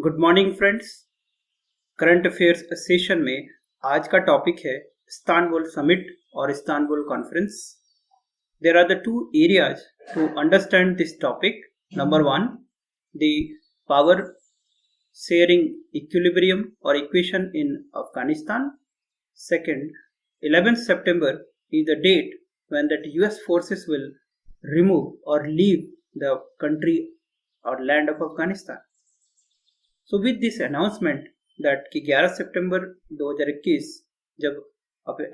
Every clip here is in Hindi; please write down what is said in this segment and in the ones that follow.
Good morning friends. Current affairs session में आज का टॉपिक है इस्तांबुल समिट और Istanbul conference. There are the two areas to understand this topic. Number one, the power sharing equilibrium और equation in Afghanistan. Second, 11th September is the date when that US forces will remove or leave the country or land of Afghanistan. So with this announcement that कि 11 सितंबर 2021 जब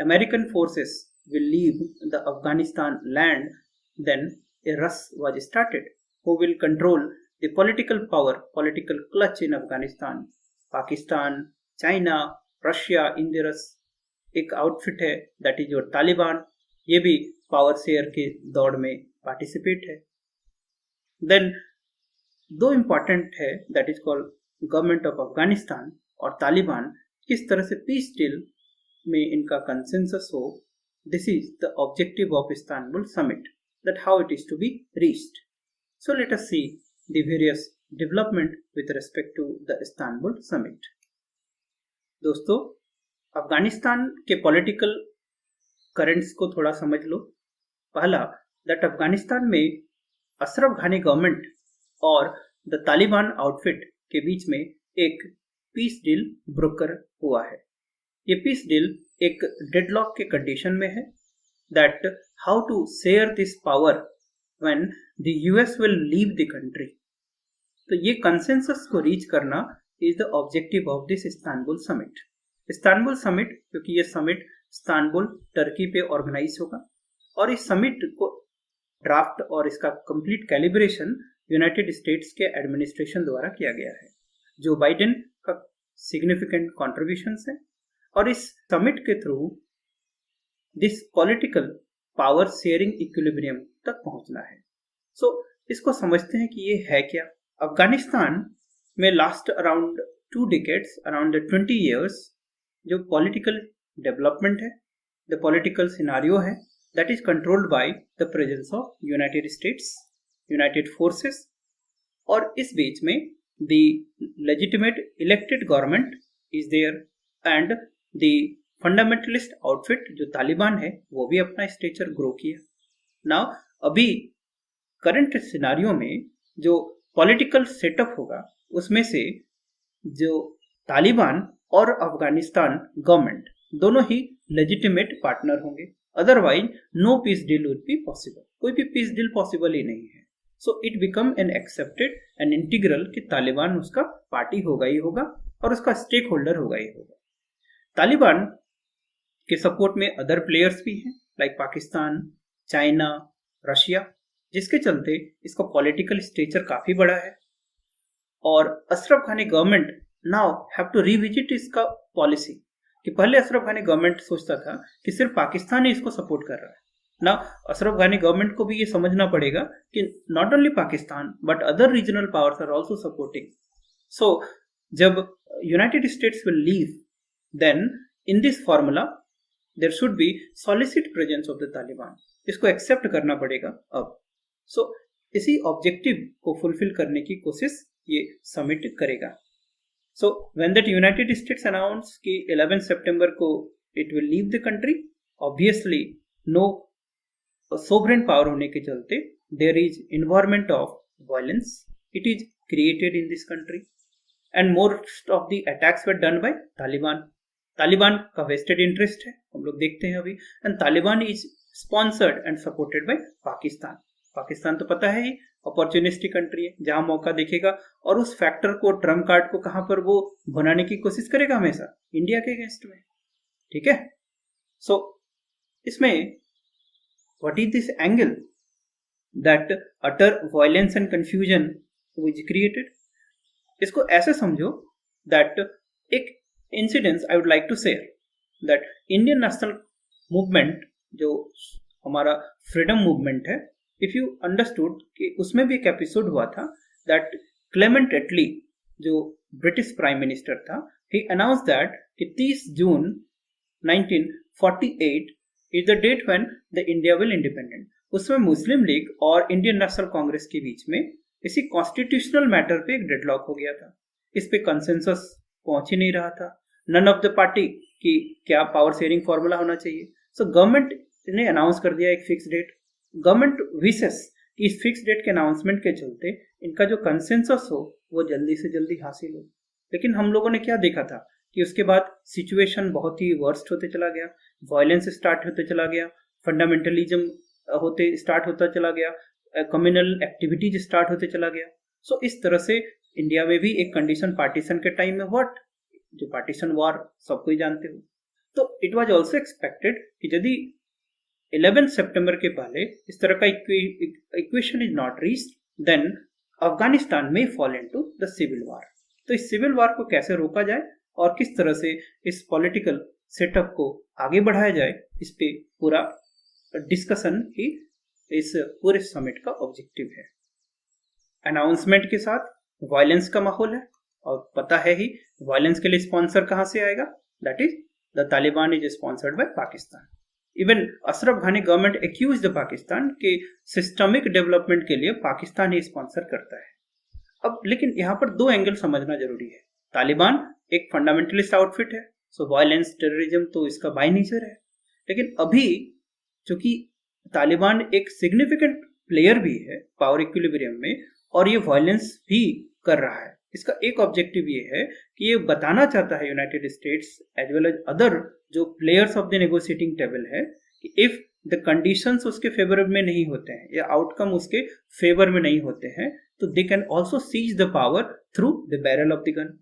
American forces will leave the Afghanistan land, then a rush was started. Who will control the political power, political clutch in Afghanistan? Pakistan, China, Russia in the rush. एक आउटफिट है दैट इज योर तालिबान, ये भी पावर शेयर के दौड़ में पार्टिसिपेट है। देन दो इम्पॉर्टेंट है that is called government of Afghanistan और तालिबान, किस तरह से पीस डील में इनका कंसेंसस हो। This is the objective of Istanbul summit, that how it is to be reached. So let us see the various development with respect to the Istanbul summit. दोस्तों, अफगानिस्तान के पॉलिटिकल करंट्स को थोड़ा समझ लो। पहला, दैट अफगानिस्तान में अशरफ घनी गवर्नमेंट और द तालिबान आउटफिट के बीच में एक पीस डील ब्रोकर हुआ है। ये पीस डील एक डेडलॉक के कंडीशन में है, that how to share this power when the US will leave the country. तो ये कंसेंसस को रीच करना is the objective of this Istanbul summit. Istanbul summit, क्योंकि ये समिट इस्तांबुल टर्की पे ऑर्गेनाइज होगा और इस समिट को ड्राफ्ट और इसका कंप्लीट कैलिब्रेशन यूनाइटेड स्टेट्स के एडमिनिस्ट्रेशन द्वारा किया गया है। जो बाइडेन का सिग्निफिकेंट कॉन्ट्रीब्यूशंस है और इस समिट के through this political power sharing equilibrium तक पहुंचना है। सो इसको समझते हैं कि ये है क्या। अफगानिस्तान में last around 2 decades, around 20 years, जो पॉलिटिकल डेवलपमेंट है, द पॉलिटिकल सिनारियो है, that is controlled by the presence of United States, United forces. और इस बीच में the legitimate elected government is there and the fundamentalist outfit जो तालिबान है वो भी अपना स्टेचर ग्रो किया। नाउ अभी करंट सिनारियो में जो पॉलिटिकल सेटअप होगा उसमें से जो तालिबान और अफगानिस्तान गवर्नमेंट दोनों ही लेजिटिमेट पार्टनर होंगे, otherwise no peace deal would be possible. कोई भी पीस डील पॉसिबल ही नहीं है। So it become an accepted and integral कि तालिबान उसका पार्टी होगा ही होगा और उसका स्टेक होल्डर होगा ही होगा। तालिबान के सपोर्ट में अदर प्लेयर्स भी हैं लाइक पाकिस्तान, चाइना, रशिया, जिसके चलते इसका पॉलिटिकल स्टेचर काफी बड़ा है। और Ashraf Ghani government now have to revisit इसका पॉलिसी कि पहले अशरफ घनी गवर्नमेंट सोचता था कि सिर्फ पाकिस्तान ही इसको सपोर्ट कर रहा है। नाउ अशरफ घनी गवर्नमेंट को भी ये समझना पड़ेगा कि not only Pakistan but other regional powers are also supporting. So जब United States will leave, then in this formula there should be solicit presence of the Taliban. इसको एक्सेप्ट करना पड़ेगा अब। सो इसी ऑब्जेक्टिव को फुलफिल करने की कोशिश ये समिट करेगा। So when that United States announced कि 11 सितंबर को it will leave the country, obviously no sovereign power होने के चलते there is environment of violence. It is created in this country and most of the attacks were done by Taliban. Taliban का vested interest है, हम लोग देखते हैं अभी, and Taliban is sponsored and supported by Pakistan. Pakistan तो पता है ही अपॉर्चुनिस्टिक कंट्री है, जहां मौका देखेगा और उस फैक्टर को, ट्रम्प कार्ड को कहां पर वो बनाने की कोशिश करेगा, हमेशा इंडिया के अगेंस्ट में। ठीक है। सो इसमें what is this angle that utter violence and confusion which created. इसको ऐसे समझो दैट एक incidence I would like to share that Indian national movement जो हमारा फ्रीडम मूवमेंट है, इफ यू अंडरस्टूड कि उसमें भी एक एपिसोड हुआ था दैट क्लेमेंट एटली जो ब्रिटिश प्राइम मिनिस्टर था, ही अनाउंस दैट कि 30 June 1948 is the date when the India will independent. उसमें मुस्लिम लीग और इंडियन नेशनल कांग्रेस के बीच में इसी कॉन्स्टिट्यूशनल मैटर पे एक डेडलॉक हो गया था। इस पे कंसेंसस पहुंच ही नहीं रहा था। नन ऑफ द पार्टी कि क्या पावर शेयरिंग फॉर्मूला होना चाहिए। सो गवर्नमेंट ने अनाउंस कर दिया एक फिक्स डेट। गवर्नमेंट विशेस कि इस फिक्स डेट के अनाउंसमेंट के चलते इनका जो कंसेंसस हो वो जल्दी से जल्दी हासिल हो। लेकिन हम लोगों ने क्या देखा था कि उसके बाद सिचुएशन बहुत ही वर्स्ट होते चला गया, वायलेंस स्टार्ट होते चला गया, फंडामेंटलिज्म होते स्टार्ट होता चला गया, कम्युनल एक्टिविटीज स्टार्ट होते चला गया। सो इस तरह से इंडिया में भी एक कंडीशन पार्टीशन के टाइम में व्हाट जो पार्टीशन वॉर सबको ही जानते हो। तो इट वाज आल्सो एक्सपेक्टेड कि यदि 11 सितंबर के पहले इस तरह का equation is not reached then Afghanistan में fall into the civil war. तो इस सिविल वॉर को कैसे रोका जाए और किस तरह से इस पॉलिटिकल सेटअप को आगे बढ़ाया जाए, इस पे पूरा डिस्कशन ही इस पूरे समिट का ऑब्जेक्टिव है। अनाउंसमेंट के साथ वायलेंस का माहौल है और पता है ही वायलेंस के लिए स्पॉन्सर कहां से आएगा, that is the Taliban is sponsored by Pakistan. Even Ashraf घानी गवर्नमेंट एक्यूज द पाकिस्तान के सिस्टमिक डेवलपमेंट के लिए पाकिस्तान ही स्पॉन्सर करता है। अब लेकिन यहाँ पर दो एंगल समझना जरूरी है। तालिबान एक फंडामेंटलिस्ट आउटफिट है, सो वायलेंस टेररिज्म तो इसका बाय नेचर है। लेकिन अभी चूंकि तालिबान एक सिग्निफिकेंट प्लेयर भी है पावर इक्विलिब्रियम में और ये वायलेंस भी कर रहा है, इसका एक ऑब्जेक्टिव ये है कि ये बताना चाहता है United States as well as other जो players of the negotiating table है कि इफ द कंडीशंस उसके फेवर में नहीं होते हैं या आउटकम उसके फेवर में नहीं होते हैं तो they can also seize the power through the barrel of the gun.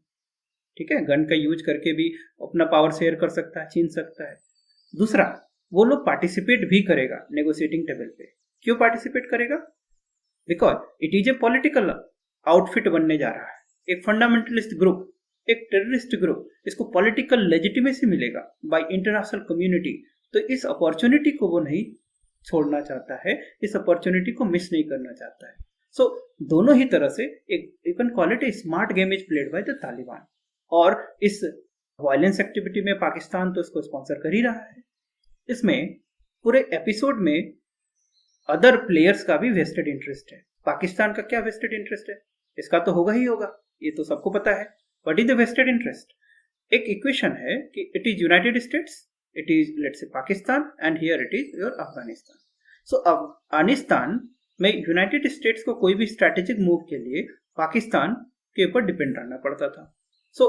ठीक है, गन का यूज करके भी अपना पावर शेयर कर सकता है, छीन सकता है। दूसरा, वो लोग पार्टिसिपेट भी करेगा नेगोशिएटिंग टेबल पे। क्यों पार्टिसिपेट करेगा? Because it is a political outfit बनने जा रहा है, एक फंडामेंटलिस्ट ग्रुप, एक टेररिस्ट ग्रुप, इसको पॉलिटिकल लेजिटिमेसी मिलेगा बाय इंटरनेशनल कम्युनिटी। तो इस अपॉर्चुनिटी को वो नहीं छोड़ना चाहता है, इस अपॉर्चुनिटी को मिस नहीं करना चाहता है। सो दोनों ही तरह से एक you can call it A smart game is played by the Taliban. और इस वायलेंस एक्टिविटी में पाकिस्तान तो इसको स्पॉन्सर कर ही रहा है। इसमें पूरे एपिसोड में अदर प्लेयर्स का भी वेस्टेड इंटरेस्ट है। पाकिस्तान का क्या वेस्टेड इंटरेस्ट है? इसका तो होगा ही होगा, ये तो सबको पता है। What is the vested interest? एक इक्वेशन है कि it is United States, it is let's say Pakistan and here it is your Afghanistan. So Afghanistan में यूनाइटेड स्टेट्स को कोई भी स्ट्रैटेजिक मूव के लिए पाकिस्तान के ऊपर डिपेंड रहना पड़ता था। सो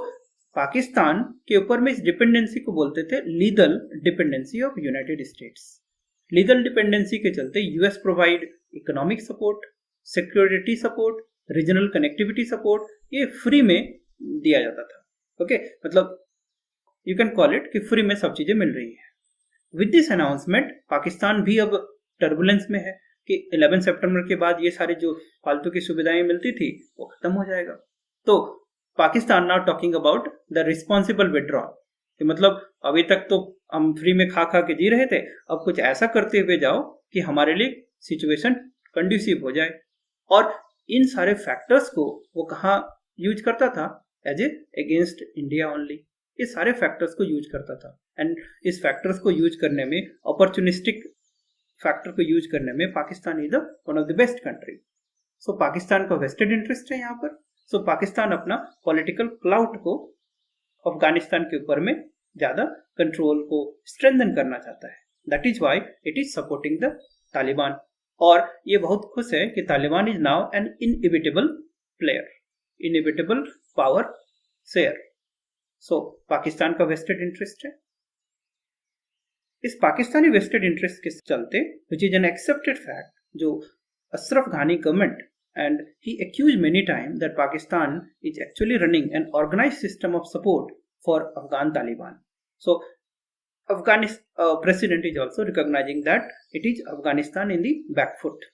पाकिस्तान के ऊपर में इस डिपेंडेंसी को बोलते थे legal dependency of United states. Legal dependency के चलते US provide economic support, security support, regional connectivity support, ये फ्री में दिया जाता था। ओके, मतलब यू कैन कॉल इट कि फ्री में सब चीजें मिल रही है। विद दिस अनाउंसमेंट पाकिस्तान भी अब टर्बुलेंस में है कि 11 सितंबर के बाद ये सारी जो फालतू की सुविधाएं मिलती थी वो खत्म हो जाएगा। तो Pakistan now talking about the responsible withdrawal, कि मतलब अभी तक तो हम फ्री में खा खा के जी रहे थे, अब कुछ ऐसा करते हुए जाओ कि हमारे लिए सिचुएशन कंड्यूसिव हो जाए। और इन सारे फैक्टर्स को वो कहाँ यूज करता था? As a against India only. ये सारे फैक्टर्स को यूज करता था एंड इस फैक्टर्स को यूज करने में, अपॉर्चुनिस्टिक फैक्टर को यूज करने में Pakistan is one of the best country. So Pakistan का वेस्टेड इंटरेस्ट है यहाँ पर। सो पाकिस्तान अपना पॉलिटिकल क्लाउट को अफगानिस्तान के ऊपर में ज्यादा कंट्रोल को स्ट्रेंथन करना चाहता है। That is why it is supporting the Taliban. और ये बहुत खुश है कि Taliban is now an inevitable player, inevitable power share. So Pakistan का वेस्टेड इंटरेस्ट है। इस पाकिस्तानी वेस्टेड इंटरेस्ट के चलते which is an accepted fact, जो अशरफ घानी government and he accused many times that Pakistan is actually running an organized system of support for Afghan Taliban. So Afghanistan president is also recognizing that it is Afghanistan in the back foot.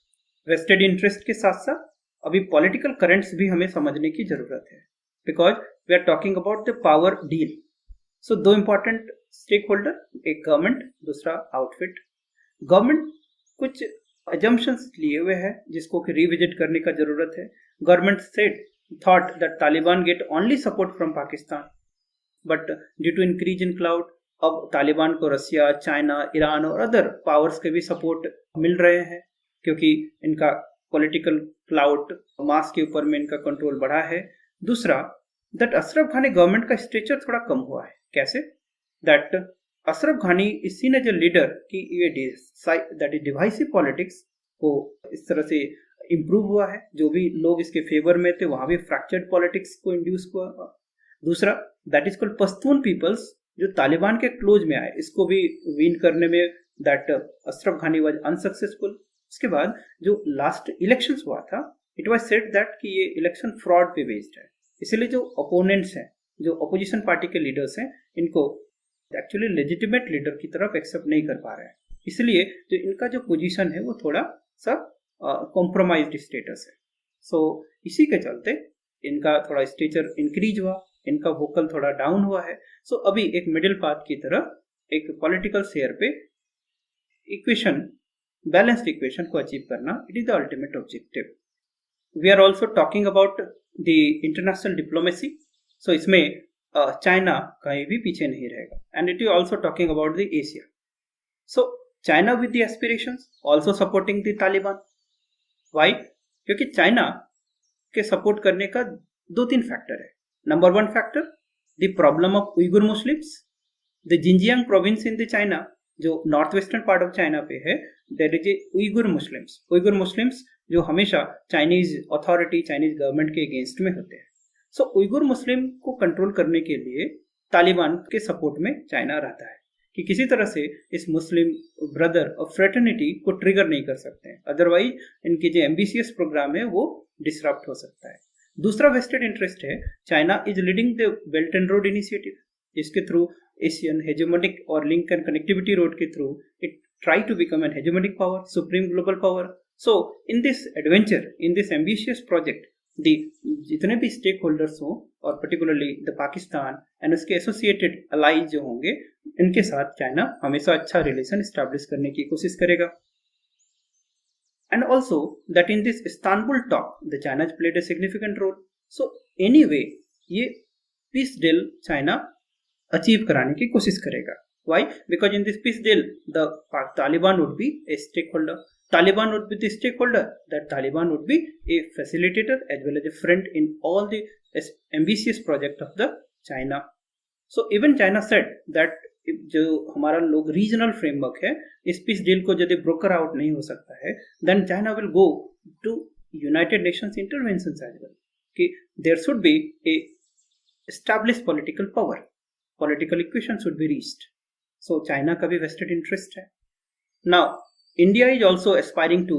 Vested interest के साथ साथ अभी political currents भी हमें समझने की जरूरत है, because we are talking about the power deal. So दो important stakeholder, एक government, दूसरा outfit. Government कुछ assumptions लिए हुए हैं जिसको कि रिविजिट करने का जरूरत है। Government said thought that Taliban get only support from Pakistan, but due to increase in cloud अब तालिबान को रसिया, चाइना, ईरान और अदर पावर्स के भी सपोर्ट मिल रहे हैं, क्योंकि इनका पॉलिटिकल क्लाउड, मास के ऊपर में इनका कंट्रोल बढ़ा है। दूसरा, दैट अशरफ घानी गवर्नमेंट का स्ट्रक्चर थोड़ा कम हुआ है। कैसे? That Ashraf Ghani is seen as a leader कि ये दैट इज डिवाइसिव पॉलिटिक्स को इस तरह से इम्प्रूव हुआ है। जो भी लोग इसके फेवर में थे वहां भी फ्रैक्चर्ड पॉलिटिक्स को इंड्यूस हुआ। दूसरा, that is called Pashtun peoples, जो तालिबान के क्लोज में आए, इसको भी विन करने में दैट अशरफ घानी वाज अनसक्सेसफुल। उसके बाद जो लास्ट इलेक्शंस हुआ था, इट वाज सेड दैट कि ये इलेक्शन फ्रॉड पे बेस्ड है, इसलिए जो ओपोनेंट्स हैं, जो अपोजिशन पार्टी के लीडर्स हैं, इनको एक्चुअली लेजिटिमेट लीडर की तरफ एक्सेप्ट नहीं कर पा रहे हैं। इसलिए जो इनका जो पोजीशन है वो थोड़ा सा कॉम्प्रोमाइज्ड स्टेटस है। सो इसी के चलते इनका थोड़ा स्टेचर इंक्रीज हुआ, इनका वोकल थोड़ा डाउन हुआ है। सो अभी एक मिडिल पाथ की तरह एक पॉलिटिकल स्फीयर पे इक्वेशन, बैलेंस्ड इक्वेशन को अचीव करना, it is the ultimate objective. We are also talking about the international diplomacy. So इसमें चाइना कहीं भी पीछे नहीं रहेगा, and it is also talking about the Asia. So China with the aspirations also supporting the Taliban. Why? क्योंकि चाइना के सपोर्ट करने का 2-3 फैक्टर है। Number 1 factor, the problem of Uyghur Muslims. The Xinjiang province in the China, जो north western part of China पे है, there is a Uyghur Muslims. Uyghur Muslims जो हमेशा चाइनीज अथॉरिटी, चाइनीज गवर्नमेंट के अगेंस्ट में होते हैं। सो उइगुर मुस्लिम को कंट्रोल करने के लिए तालिबान के सपोर्ट में चाइना रहता है कि किसी तरह से इस मुस्लिम ब्रदर और फ्रेटर्निटी को ट्रिगर नहीं कर सकते हैं, अदरवाइज इनकी जो एम्बिशियस प्रोग्राम है वो डिसरप्ट हो सकता है। दूसरा वेस्टेड इंटरेस्ट है, China is leading the belt and road initiative, जिसके थ्रू एशियन हेजेमोनिक और लिंक एंड कनेक्टिविटी रोड के through it try to become an hegemonic power, supreme global power. So in this adventure, in this ambitious project, जितने भी स्टेक होल्डर्स हों और पर्टिकुलरली द पाकिस्तान एंड उसके एसोसिएटेड अलाइज जो होंगे, इनके साथ चाइना हमेशा अच्छा रिलेशन स्टैब्लिश करने की कोशिश करेगा। And also that in this Istanbul talk the China played a significant role. So anyway ये पीस डील चाइना अचीव कराने की कोशिश करेगा। Why? Because in this peace deal, the Taliban would be a stakeholder. Taliban would be the stakeholder. That Taliban would be a facilitator as well as a friend in all the ambitious project of the China. So even China said that जो हमारा लोग रीजनल फ्रेमवर्क है, इस पीस डील को यदि ब्रोकर आउट नहीं हो सकता है, then China will go to United Nations interventions as well. कि there should be a established political power, political equation should be reached. So China का भी vested interest है। Now India is also aspiring to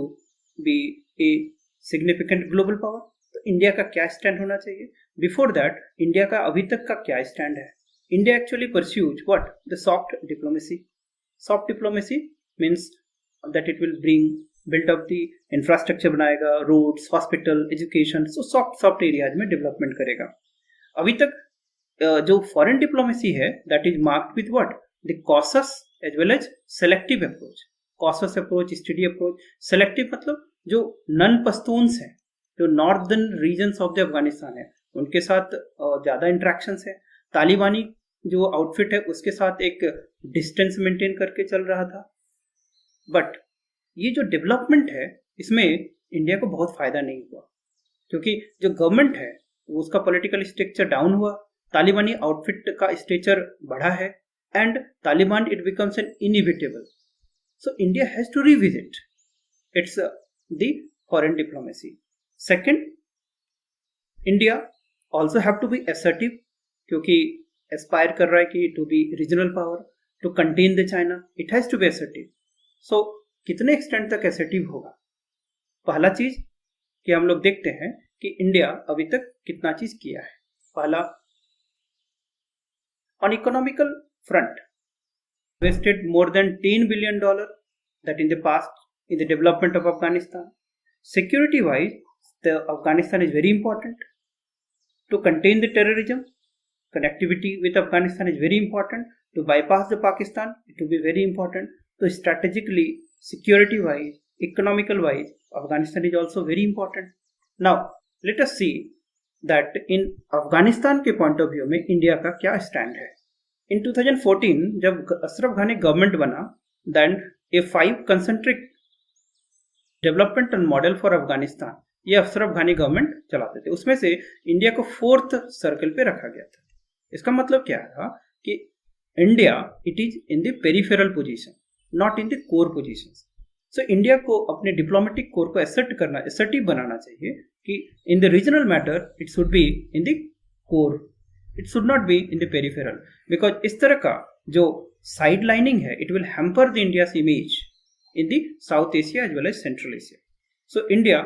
be a significant global power. तो इंडिया का क्या स्टैंड होना चाहिए? बिफोर दैट इंडिया का अभी तक का क्या स्टैंड है? India actually pursues what? The soft diplomacy. Soft diplomacy means that it will build up the infrastructure, बनाएगा roads, hospital, education, so soft areas में डेवलपमेंट करेगा। अभी तक जो फॉरेन डिप्लोमेसी है, that is marked with what? The cautious as well as selective approach. Cautious approach, steady approach. Selective मतलब जो नन पश्तून्स हैं, जो northern regions of the Afghanistan है, उनके साथ ज़्यादा इंट्रैक्शंस है। तालिबानी जो आउटफिट है उसके साथ एक डिस्टेंस मेंटेन करके चल रहा था। बट ये जो डेवलपमेंट है, इसमें इंडिया को बहुत फायदा नहीं हुआ, क्योंकि जो गवर्नमेंट है उसका पॉलिटिकल स्ट्रक्चर डाउन हुआ, तालिबानी आउटफिट का स्ट्रक्चर बढ़ा है, and Taliban it becomes an inevitable. So India has to revisit its the foreign diplomacy. Second, India also have to be assertive, क्योंकि aspire कर रहा है कि to be regional power, to contain the China, it has to be assertive. So कितने extent तक assertive होगा? पहला चीज कि हम लोग देखते हैं कि इंडिया अभी तक कितना चीज किया है। पहला, on economical front, invested more than $10 billion that in the past in the development of Afghanistan. Security wise, the Afghanistan is very important to contain the terrorism. Connectivity with Afghanistan is very important. To bypass the Pakistan, it will be very important. So strategically, security wise, economical wise, Afghanistan is also very important. Now let us see that in Afghanistan के point of view में इंडिया का क्या स्टैंड है। In 2014 जब अशरफ घानी गवर्नमेंट बना, then a 5 concentric development model for Afghanistan, ये अशरफ घानी गवर्नमेंट चलाते थे। उसमें से इंडिया को 4th सर्कल पे रखा गया था। इसका मतलब क्या था कि India it is in the peripheral position, not in the core position. So India को अपने डिप्लोमेटिक कोर को असर्टिव बनाना चाहिए कि in the regional matter it should be in the core, it should not be in the peripheral, because इस तरह का जो साइड लाइनिंग है it will hamper the India's image in the South Asia as well as Central Asia. So India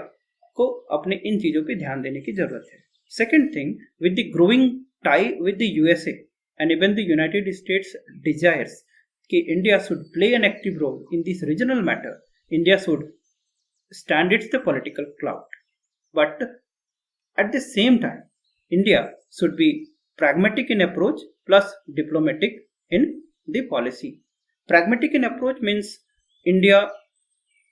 को अपने इन चीजों पे ध्यान देने की जरूरत है। Second thing, with the growing tie with the USA and even the United States desires कि India should play an active role in this regional matter, India should stand its the political clout, but at the same time India should be pragmatic in approach plus diplomatic in the policy. Pragmatic in approach means India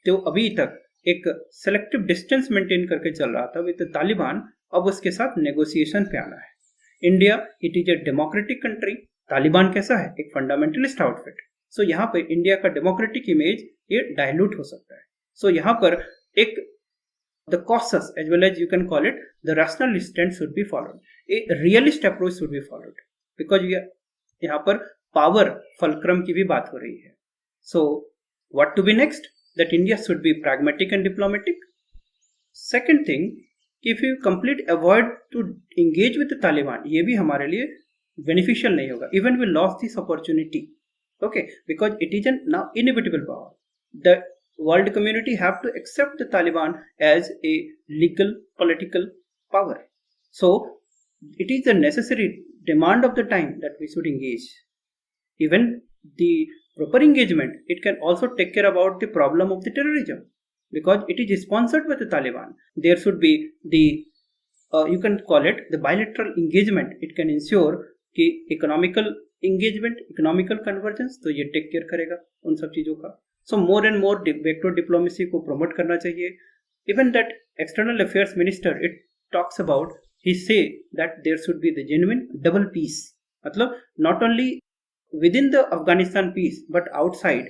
तो अभी तक एक सेलेक्टिव डिस्टेंस मेंटेन करके चल रहा था विद तालिबान, अब उसके साथ नेगोशिएशन पे आना है। India it is a democratic country, Taliban कैसा है, एक फंडामेंटलिस्ट आउटफिट। सो यहाँ पे इंडिया का डेमोक्रेटिक इमेज ये डायलूट हो सकता है। सो यहाँ पर एक the cautious as well as you can call it the rational stand should be followed, a realist approach should be followed, because यहाँ पर पावर फलक्रम की भी बात हो रही है। So what to be next, that India should be pragmatic and diplomatic. Second thing, if you complete avoid to engage with the Taliban, ये भी हमारे लिए beneficial नहीं होगा, even we lost this opportunity, okay, because it is an now inevitable power. The world community have to accept the Taliban as a legal political power. So it is a necessary demand of the time that we should engage. Even the proper engagement, it can also take care about the problem of the terrorism, because it is sponsored by the Taliban. There should be the you can call it the bilateral engagement. It can ensure कि economical engagement, economical convergence, तो ये टेक केयर करेगा उन सब चीजों का। So more and more vector diplomacy को प्रमोट करना चाहिए। Even that external affairs minister it talks about, he say that there should be the genuine double peace, मतलब not only within the Afghanistan peace but outside,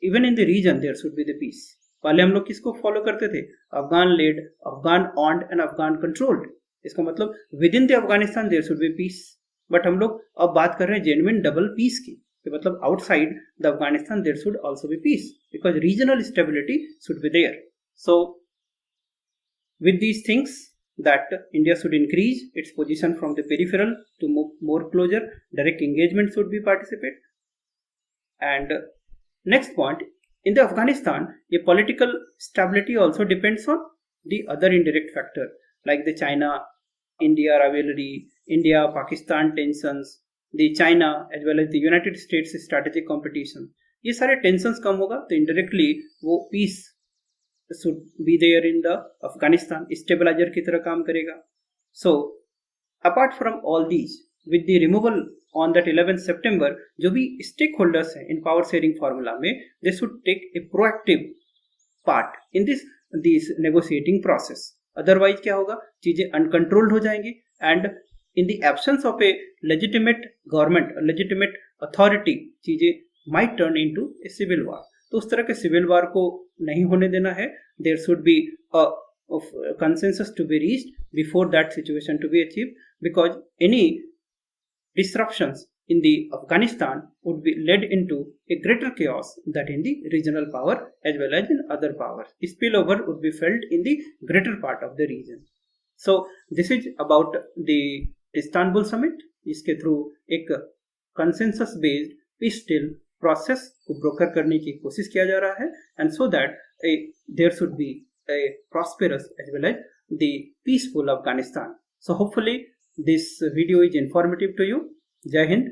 even in the region there should be the peace. पहले हम लोग किसको फॉलो करते थे, Afghan led, Afghan owned and Afghan controlled, इसका मतलब within the Afghanistan there should be peace. But हम लोग अब बात कर रहे हैं जेन्युइन डबल पीस की, मतलब outside the Afghanistan there should also be peace, because regional stability should be there. So with these things, that India should increase its position from the peripheral to move more closer, direct engagement should be participate. And next point, in the Afghanistan, the political stability also depends on the other indirect factor like the China India rivalry, India Pakistan tensions, the China as well as the United States strategic competition, ये सारे टेंशंस कम होगा तो इनडायरेक्टली वो peace should be there in the Afghanistan, stabiliser की तरह काम करेगा। So apart from all these, with the removal on that 11 सितंबर, जो भी स्टेक होल्डर्स हैं इन पावर शेयरिंग फार्मूला में, they should take a proactive part in this negotiating process. Otherwise क्या होगा, चीजें अनकंट्रोल्ड हो जाएंगी and in the absence of a legitimate government, a legitimate authority, चीजें might turn into a civil war. तो उस तरह के सिविल वार को नहीं होने देना है। There should be a consensus to be reached before that situation to be achieved, because any disruptions in the Afghanistan would be led into a greater chaos that in the regional power as well as in other powers. Spillover would be felt in the greater part of the region. So this is about the Istanbul summit, इसके थ्रू एक consensus based peace deal process को ब्रोकर करने की कोशिश किया जा रहा है, and so that there should be a prosperous as well as the peaceful Afghanistan. So hopefully this video is informative to you. Jai Hind.